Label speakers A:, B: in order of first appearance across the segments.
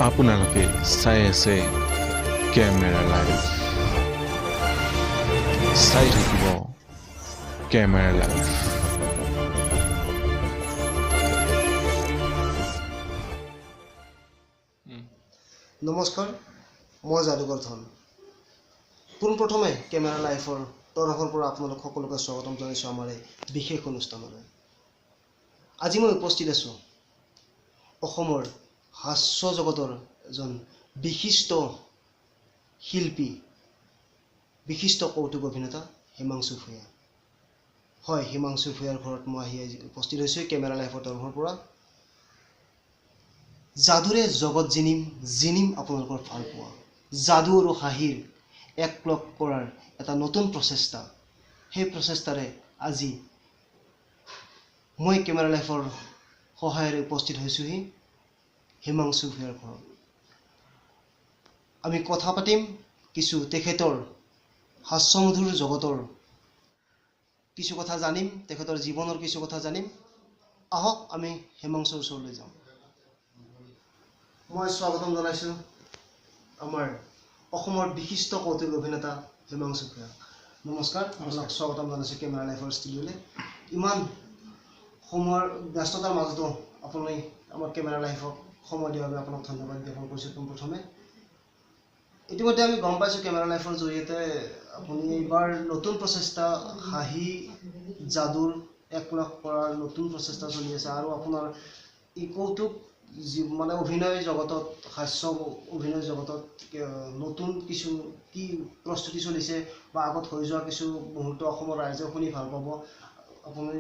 A: আপোনালোকে চাই আছে কেমেৰা লাইভ চাই থাকিব কেমেৰা লাইভ
B: নমস্কাৰ মই যাদুকৰ ধন পোনপ্ৰথমে কেমেৰা লাইফৰ তৰফৰ পৰা আপোনালোক সকলোকে স্বাগতম জনাইছোঁ আমাৰ এই বিশেষ অনুষ্ঠানলৈ। আজি মই উপস্থিত আছোঁ অসমৰ হাস্য জগতৰ এজন বিশিষ্ট শিল্পী বিশিষ্ট কৌতুক অভিনেতা হিমাংশু ভূঞা। হয়, হিমাংশু ভূঞাৰ ঘৰত মই আহি উপস্থিত হৈছোঁ কেমেৰা লাইফৰ তৰফৰ পৰা। যাদুৰে জগত জিনিম আপোনালোকৰ ভাল পোৱা যাদু আৰু হাঁহিৰ একলগ কৰাৰ এটা নতুন প্ৰচেষ্টা। সেই প্ৰচেষ্টাৰে আজি মই কেমেৰা লাইফৰ সহায়েৰে উপস্থিত হৈছোঁহি হিমাংশু ভূঞাৰ ঘৰত। আমি কথা পাতিম কিছু তেখেতৰ হাস্যমধুৰ জগতৰ কিছু কথা জানিম, তেখেতৰ জীৱনৰ কিছু কথা জানিম। আহক আমি হিমাংশুৰ ওচৰলৈ যাওঁ। মই স্বাগতম জনাইছোঁ আমাৰ অসমৰ বিশিষ্ট কৌতুক অভিনেতা হিমাংশু ভূঞা। নমস্কাৰ, আপোনাক স্বাগতম জনাইছোঁ কেমেৰা লাইফৰ ষ্টুডিঅ'লৈ। ইমান সময়ৰ ব্যস্ততাৰ মাজতো আপুনি আমাৰ কেমেৰা লাইফক সময় দিয়াৰ বাবে আপোনাক ধন্যবাদ জ্ঞাপন কৰিছোঁ। পোনপ্ৰথমে ইতিমধ্যে আমি গম পাইছোঁ কেমেৰা লাইফৰ জৰিয়তে আপুনি এইবাৰ নতুন প্ৰচেষ্টা হাঁহি যাদুৰ একলগ কৰাৰ নতুন প্ৰচেষ্টা চলি আছে আৰু আপোনাৰ এই কৌতুক মানে অভিনয় জগতত হাস্য অভিনয় জগতত নতুন কিছু কি প্ৰস্তুতি চলিছে বা আগত হৈ যোৱা কিছু মুহূৰ্ত অসমৰ ৰাইজে শুনি ভাল পাব। আপুনি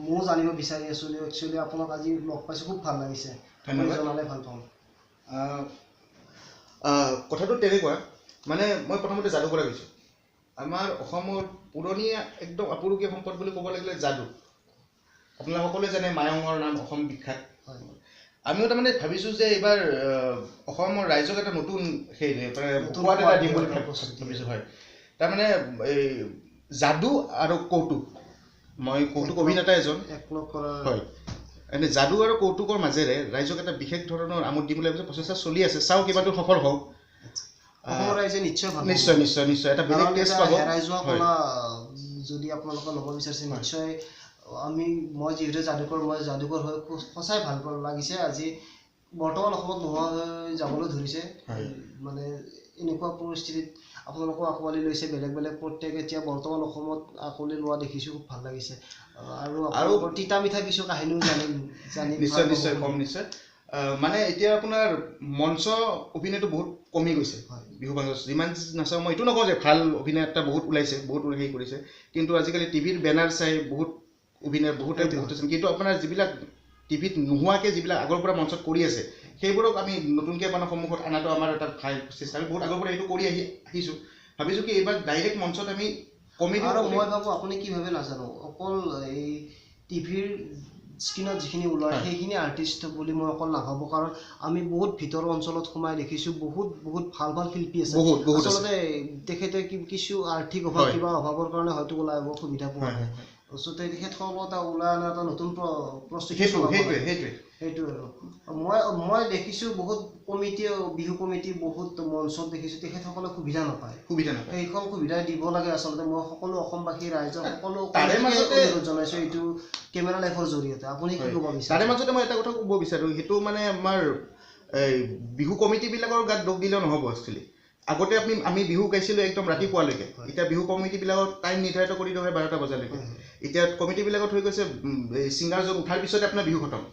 B: ময়ো জানিব বিচাৰি আছোঁ। একচুৱেলি আপোনাক আজি লগ পাইছোঁ, খুব ভাল লাগিছে। ধন্যবাদ জনালে ভাল পাম।
C: কথাটো তেনেকুৱা, মানে মই প্ৰথমতে যাদু কৰা গৈছোঁ। আমাৰ অসমৰ পুৰণি একদম আপুৰুগীয়া সম্পদ বুলি ক'ব লাগিলে যাদু। আপোনালোকে সকলোৱে জানে মায়ঙৰ নাম অসম বিখ্যাত। আমিও তাৰমানে ভাবিছোঁ যে এইবাৰ অসমৰ ৰাইজক এটা নতুন সোৱাদ এটা দিম বুলি ভাবিছোঁ। হয়, তাৰমানে এই যাদু আৰু কৌতুক, মই কৌতুক অভিনেতা এজন। হয়, এনে যাদু আৰু কৌতুকৰ মাজেৰে ৰাইজক এটা বিশেষ ধৰণৰ আমোদ দিবলৈ প্ৰচেষ্টা চলি আছে। চাওঁ কিবাটো সফল হওক।
B: অসমৰ ৰাইজে নিশ্চয় ভাল পাব।
C: নিশ্চয় নিশ্চয় নিশ্চয় এটা বেলেগ টেষ্ট পাব।
B: হেৰাই যোৱা কলা যদি আপোনালোকে ল'ব বিচাৰিছে নিশ্চয় মই যিহেতু যাদুকৰ হৈ সঁচাই ভাল লাগিছে। আজি বৰ্তমান অসমত নোহোৱা হৈ যাবলৈ ধৰিছে। মানে এনেকুৱা পৰিস্থিতিত আপোনালোকেও আঁকোৱালি লৈছে বেলেগ বেলেগ প্ৰত্যেক এতিয়া বৰ্তমান অসমত আঁকোৱালি লোৱা দেখিছোঁ, খুব ভাল লাগিছে। আৰু তিতা মিঠা কিছু কাহিনীও জানি
C: নিশ্চয় নিশ্চয় কম নিশ্চয়। মানে এতিয়া আপোনাৰ মঞ্চ অভিনয়টো বহুত কমি গৈছে বিহু বাংলা। যিমান নাচাওঁ মই এইটো নকওঁ যে ভাল অভিনেতা বহুত ওলাইছে, বহুত হেৰি কৰিছে, কিন্তু আজিকালি টিভিৰ বেনাৰ চাই বহুত অভিনয় বহুতে আছে। কিন্তু আপোনাৰ যিবিলাক টিভিত নোহোৱাকৈ যিবিলাক আগৰ পৰা মঞ্চত কৰি আছে সেইবোৰক আমি নতুনকৈ আপোনাৰ সন্মুখত অনাটো আমাৰ এটা ভাল চেষ্টা। আমি বহুত আগৰ পৰা এইটো কৰি আহিছোঁ। ভাবিছোঁ কি এইবাৰ ডাইৰেক্ট মঞ্চত আমি কমেডি।
B: আৰু মই ভাবোঁ আপুনি কি ভাবে নাজানো, অকল এই টিভিৰ স্ক্ৰীণত যিখিনি ওলায় সেইখিনি আৰ্টিষ্ট বুলি মই অকল নাভাবোঁ। কাৰণ আমি বহুত ভিতৰৰ অঞ্চলত সোমাই দেখিছোঁ বহুত ভাল ভাল শিল্পী আছে। আচলতে তেখেতে কিছু আৰ্থিক অভাৱ কিবা অভাৱৰ কাৰণে হয়তো ওলাই আহিব সুবিধা পোৱা নাই। আচলতে তেখেতসকলৰ এটা ওলাই অনা এটা নতুন প্ৰস্তুতি সেইটোৱে আৰু মই দেখিছোঁ বহুত কমিটি, বিহু কমিটি বহুত মঞ্চত দেখিছোঁ তেখেতসকলে সুবিধা নাপায়। সেইখন সুবিধা দিব লাগে। আচলতে মই সকলো অসমবাসী ৰাইজক সকলো অনুৰোধ জনাইছোঁ এইটো কেমেৰা লাইফৰ জৰিয়তে। আপুনি কি ক'ব বিচাৰে?
C: তাৰে মাজতে মই এটা কথা ক'ব বিচাৰোঁ, সেইটো মানে আমাৰ এই বিহু কমিটিবিলাকৰ গাত দোষ দিলেও নহ'ব। একচুৱেলি আগতে আমি বিহু গাইছিলোঁ একদম ৰাতিপুৱালৈকে। এতিয়া বিহু কমিটিবিলাকৰ টাইম নিৰ্ধাৰিত কৰি দিয়া হয় 12টা বজালৈকে। এতিয়া কমিটিবিলাকত হৈ গৈছে ছিংগাৰজন উঠাৰ পিছতে আপোনাৰ বিহু খতম।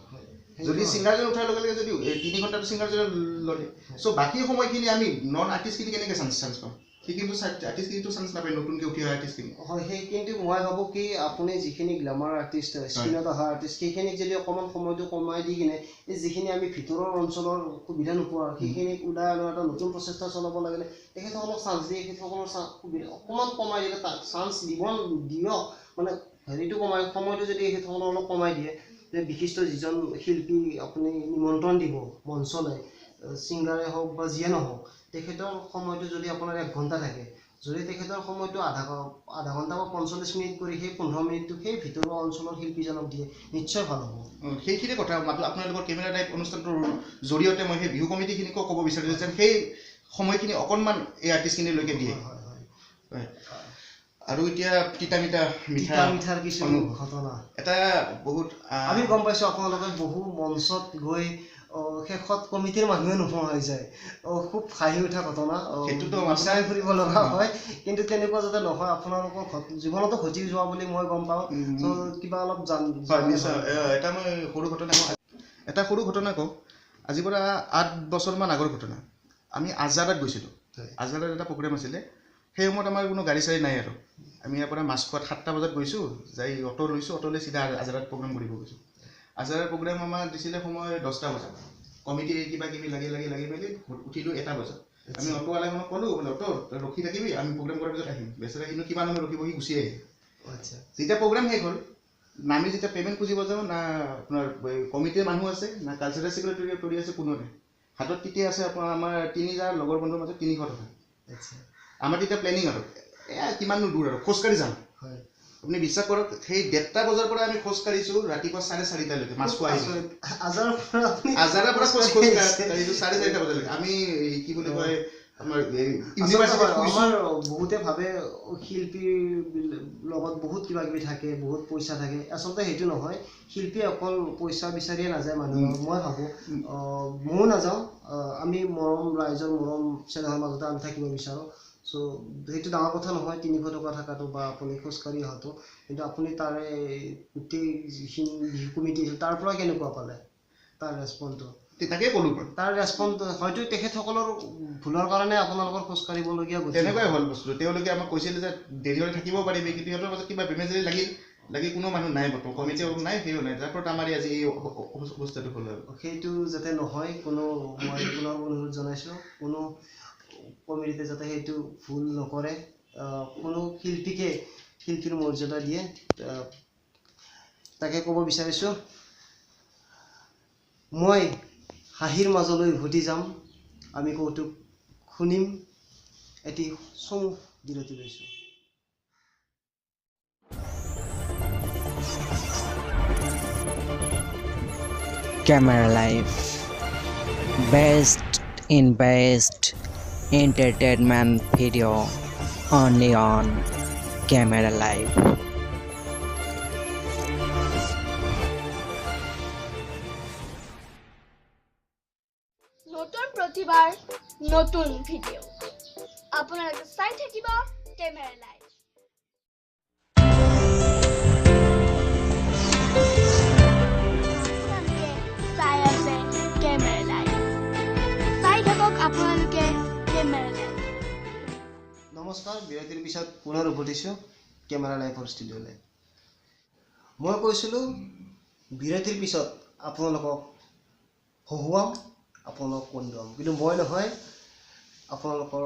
C: যদি ছিংগাৰজন উঠাৰ লগে লগে যদি 3 ঘণ্টাটো ছিংগাৰজনে ল'লে, চ' বাকী সময়খিনি আমি নন আৰ্টিষ্টখিনি কেনেকৈ চান্স পাম? সি কিন্তু আৰ্টিষ্টখিনিতো চান্স নাপায়, নতুনকৈ উঠি অহা আৰ্টিষ্টখিনি।
B: হয়, সেই কিন্তু মই ভাবোঁ কি আপুনি যিখিনি গ্লেমাৰ আৰ্টিষ্ট স্ক্ৰীণত অহা আৰ্টিষ্ট সেইখিনিক যদি অকণমান সময়টো কমাই দি কিনে এই যিখিনি আমি ভিতৰৰ অঞ্চলৰ সুবিধা নোপোৱা সেইখিনিক ওলাই অনাৰ এটা নতুন প্ৰচেষ্টা চলাব লাগিলে তেখেতসকলক চান্স দিয়ে, তেখেতসকলৰ সুবিধা অকণমান কমাই দিলে তাক চান্স দিয়ক। মানে হেৰিটো কমাই সময়টো যদি তেখেতসকলক অলপ কমাই দিয়ে, যে বিশিষ্ট যিজন শিল্পী আপুনি নিমন্ত্ৰণ দিব মঞ্চলৈ, ছিংগাৰে হওক বা যিয়ে নহওক, তেখেতৰ সময়টো যদি আপোনাৰ 1 ঘণ্টা থাকে যদি তেখেতৰ সময়টো আধা ঘণ্টা বা 45 মিনিট কৰি সেই 15 মিনিটটো সেই ভিতৰুৱা অঞ্চলৰ শিল্পীজনক দিয়ে নিশ্চয় ভাল হ'ব
C: সেইখিনি কথা মাত্ৰ আপোনালোকৰ কেমেৰা টাইপ অনুষ্ঠানটোৰ জৰিয়তে মই সেই বিহু কমিটিখিনিকো ক'ব বিচাৰিছোঁ যে সেই সময়খিনি অকণমান এই আৰ্টিষ্টখিনিলৈকে দিয়ে আৰু এতিয়া তিতা মিঠাৰ
B: কিছু ঘটনা
C: এটা বহুত
B: আমি গম পাইছোঁ আপোনালোকে বহু মঞ্চত গৈ শেষত কমিটিৰ মানুহে নোহোৱা হৈ যায় খুব হাঁহি উঠা ঘটনা
C: সেইটোতো
B: বিচাৰি ফুৰিব লগা হয় কিন্তু তেনেকুৱা যাতে নহয় আপোনালোকৰ জীৱনতো ঘটি যোৱা বুলি মই গম পাওঁ কিবা অলপ
C: এটা মই সৰু ঘটনা কওঁ আজিৰ পৰা 8 বছৰমান আগৰ ঘটনা আমি আজাৰাত গৈছিলোঁ আজাৰাত এটা প্ৰগ্ৰেম আছিলে সেই সময়ত আমাৰ কোনো গাড়ী চাড়ী নাই আৰু আমি ইয়াৰ পৰা মাছখোৱাত 7টা বজাত গৈছোঁ যাই অ'টো লৈছোঁ অ'টোলৈ চিধা আজাৰাত প্ৰগ্ৰেম কৰিব গৈছোঁ আজাৰাৰ প্ৰগ্ৰেম আমাৰ দিছিলে সময় 10টা বজাত কমিটি কিবা কিবি লাগি মেলি উঠিলোঁ 1টা বজাত আমি অ'টোৱালাখনক ক'লোঁ বোলে অ'টো ৰখি থাকিবি আমি প্ৰগ্ৰেম কৰাৰ পিছত আহিম বেচেৰা কিন্তু কিমান সময় ৰখিব সি গুচি আহিল যেতিয়া প্ৰগ্ৰেম শেষ হ'ল নামি যেতিয়া পে'মেণ্ট খুজিব যাওঁ না আপোনাৰ কমিটিৰ মানুহ আছে না কালচাৰেল ছেক্ৰেটাৰী আছে কোনো নাই হাতত তেতিয়া আছে আপোনাৰ আমাৰ 3000 লগৰ বন্ধুৰ মাজত 300 টকা আমাৰ তেতিয়া প্লেনিং আৰু কিমাননো দূৰ আৰু খোজকাঢ়ি যাম আপুনি বিশ্বাস কৰক সেই 1:30 বজাৰ পৰা আমি খোজকাঢ়িছোঁ ৰাতিপুৱা 4:30লৈকে মাছখোৱা আহিছোঁ আজাৰাৰ পৰা খোজকাঢ়িছোঁ 4:30 বজালৈকে আমি কি বুলি কয় আমাৰ
B: বহুতে ভাবে শিল্পীৰ লগত বহুত কিবা কিবি থাকে বহুত পইচা থাকে আচলতে সেইটো নহয় শিল্পী অকল পইচা বিচাৰিয়ে নাযায় মানুহৰ মই ভাবোঁ ময়ো নাযাওঁ আমি মৰম ৰাইজৰ মৰম চেনেহৰ মাজতে আমি থাকিব বিচাৰোঁ চ' সেইটো ডাঙৰ কথা নহয় 300 টকা থকাটো বা আপুনি খোজকাঢ়ি অহাটো কিন্তু আপুনি তাৰে গোটেই যিখিনি বিহু কমিটি আছিল তাৰ পৰা কেনেকুৱা পালে তাৰ ৰেচপন্সটো
C: তাকে ক'লোঁ
B: তাৰ ৰেচপন্স হয়তো তেখেতসকলৰ ভুলৰ কাৰণে আপোনালোকৰ খোজকাঢ়িবলগীয়া
C: তেনেকুৱাই হ'ল বস্তুটো তেওঁলোকে আমাক কৈছিলে যে দেৰি হ'লে থাকিব পাৰিবি কিন্তু সিহঁতৰ মাজত কিবা বেমেজালি লাগি কোনো মানুহ নাই বৰ্তমান কমিটিও নাই সেও নাই তাৰ ফলত আমাৰ আজি এই অৱস্থাটো হ'ল আৰু
B: সেইটো যাতে নহয় কোনো মই পুনৰ অনুৰোধ জনাইছোঁ কোনো কমিটিতে যাতে সেইটো ভুল নকৰে কোনো শিল্পীকে শিল্পীৰ মৰ্যাদা দিয়ে তাকে ক'ব বিচাৰিছোঁ মই হাঁহিৰ মাজলৈ উভতি যাম আমি কৌতুক শুনিম এটি চমু বিৰতি লৈছোঁ
D: Camera Life, best in best entertainment video only on Camera Life.
E: নতুন প্ৰতিভাৰ নতুন ভিডিঅ' আপোনালোকে চাই থাকিব কেমেৰা লাইভ চাই আছে কেমেৰা লাইভ চাই থাকক আপোনালোকে কেমেৰা লাইভ
B: নমস্কাৰ বিৰতিৰ পিছত পুনৰ উভতিছোঁ কেমেৰা লাইভৰ ষ্টুডিঅ'লৈ মই কৈছিলোঁ বিৰতিৰ পিছত আপোনালোকক হহুৱাম আপোনালোকক কন্দুৱাম কিন্তু মই নহয় আপোনালোকৰ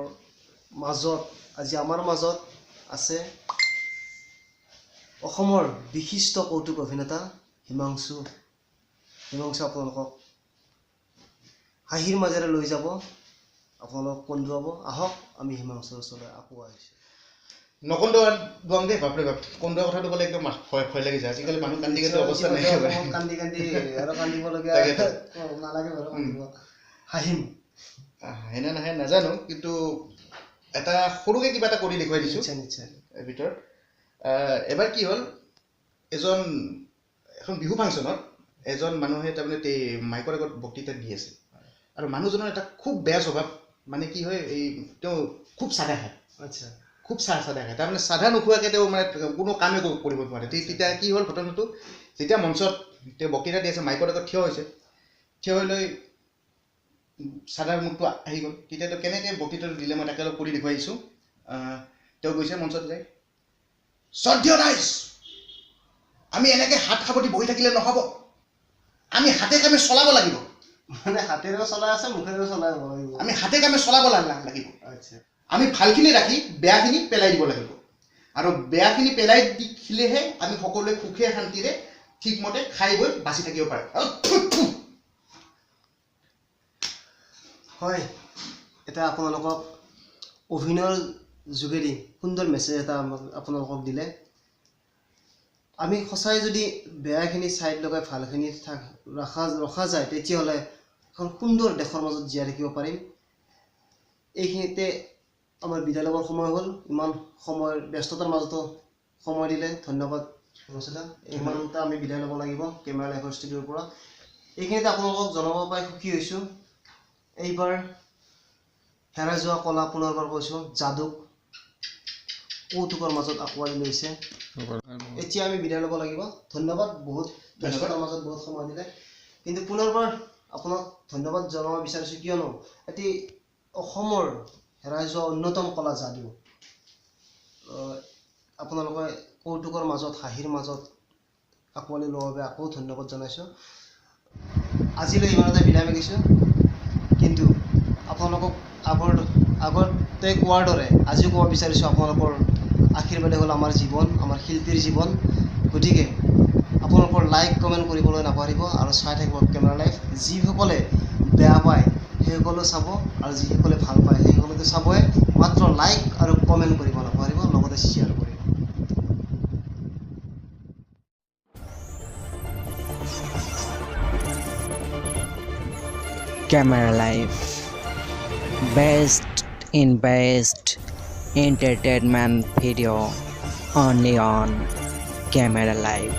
B: মাজত আজি আমাৰ মাজত আছে অসমৰ বিশিষ্ট কৌতুক অভিনেতা হিমাংশু আপোনালোকক হাঁহিৰ মাজেৰে লৈ যাব আপোনালোকক কন্দুৱাব আহক আমি হিমাংশুৰ ওচৰলৈ আকৌ আহিছোঁ
C: নকন্দুৱাম দেই বাপৰে বাপ কন্দুৱা কথাটো ক'লে একদম ভয় লাগি যায় আজিকালি মানুহ কান্দি অৱস্থা নাই
B: কান্দি আৰু কান্দিবলগীয়া নালাগে বাৰু হাঁহিম
C: হেনে নাহে নাজানো কিন্তু এটা সৰুকৈ কিবা এটা কৰি দেখুৱাই দিছোঁ
B: নিশ্চয়
C: ভিতৰত এবাৰ কি হ'ল এখন বিহু ফাংচনত এজন মানুহে তাৰমানে মাইকৰ আগত বক্তৃতা দি আছে আৰু মানুহজনৰ এটা খুব বেয়া স্বভাৱ মানে কি হয় এই তেওঁ খুব চাধা খায়
B: আচ্ছা
C: খুব চাধা খায় তাৰমানে চাধা নোখোৱাকৈ তেওঁ মানে কোনো কামেই কৰিব নোৱাৰে তেতিয়া কি হ'ল ঘটনাটো যেতিয়া মঞ্চত তেওঁ বক্তৃতা দি আছে মাইকৰ আগত থিয় হৈছে থিয় হৈ লৈ চাধাৰ মুখটো আহি গ'ল তেতিয়া তেওঁ কেনেকৈ বক্তৃতাটো দিলে মই তাকে অলপ কৰি দেখুৱাইছোঁ তেওঁ গৈছে মঞ্চত যায় শ্ৰদ্ধেয় ৰাইজ আমি এনেকৈ হাত সাৱটি বহি থাকিলে নহ'ব আমি হাতে কামে চলাব লাগিব
B: মানে হাতেৰেও চলাই আছে মুখেৰেও চলাই লাগিব
C: আমি হাতে কামে চলাব লাগিব
B: আচ্ছা
C: আমি ভালখিনি ৰাখি বেয়াখিনি পেলাই দিব লাগিব আৰু বেয়াখিনি পেলাই দিলেহে আমি সকলোৱে সুখে শান্তিৰে ঠিকমতে খাই বৈ বাচি থাকিব পাৰে
B: হয় এটা আপোনালোকক অভিনয়ৰ যোগেদি সুন্দৰ মেছেজ এটা আপোনালোকক দিলে। আমি সঁচাই যদি বেয়াখিনি ছাইড লগাই ভালখিনি ৰখা যায় তেতিয়াহ'লে এখন সুন্দৰ দেশৰ মাজত জীয়াই থাকিব পাৰিম। এইখিনিতে আমাৰ বিদায় ল'বৰ সময় হ'ল। ইমান সময়ৰ ব্যস্ততাৰ মাজতো সময় দিলে ধন্যবাদ অনুষ্ঠিতা। ইমানটা আমি বিদায় ল'ব লাগিব কেমেৰা লাইফৰ ষ্টুডিঅ'ৰ পৰা। এইখিনিতে আপোনালোকক জনাব পাই সুখী হৈছোঁ। এইবাৰ হেৰাই যোৱা কলা পুনৰবাৰ কৈছোঁ যাদুক কৌতুকৰ মাজত আঁকোৱালি লৈছে। এতিয়া আমি বিদায় ল'ব লাগিব। ধন্যবাদ, বহুত ব্যস্ততাৰ মাজত বহুত সময় দিলে। কিন্তু পুনৰবাৰ আপোনাক ধন্যবাদ জনাব বিচাৰিছোঁ, কিয়নো এটি অসমৰ হেৰাই যোৱা অন্যতম কলা যাদু আপোনালোকে কৌতুকৰ মাজত হাঁহিৰ মাজত আঁকোৱালি লোৱাৰ বাবে আকৌ ধন্যবাদ জনাইছোঁ। আজিলৈ ইমানতে বিদায় মাগিছোঁ। কিন্তু আপোনালোকক আগতে কোৱাৰ দৰে আজিও ক'ব বিচাৰিছোঁ, আপোনালোকৰ আশীৰ্বাদে হ'ল আমাৰ জীৱন, আমাৰ শিল্পীৰ জীৱন। গতিকে আপোনালোকৰ লাইক কমেণ্ট কৰিবলৈ নাপাহৰিব আৰু চাই থাকিব কেমেৰা লাইফ। যিসকলে বেয়া পায় সেইসকলেও চাব আৰু যিসকলে ভাল পায় সেইসকলেতো চাবই। মাত্ৰ লাইক আৰু কমেণ্ট কৰিব নাপাহৰিব, লগতে শ্বেয়াৰ কৰিব।
D: Camera Life, best in best entertainment video only on Camera Life.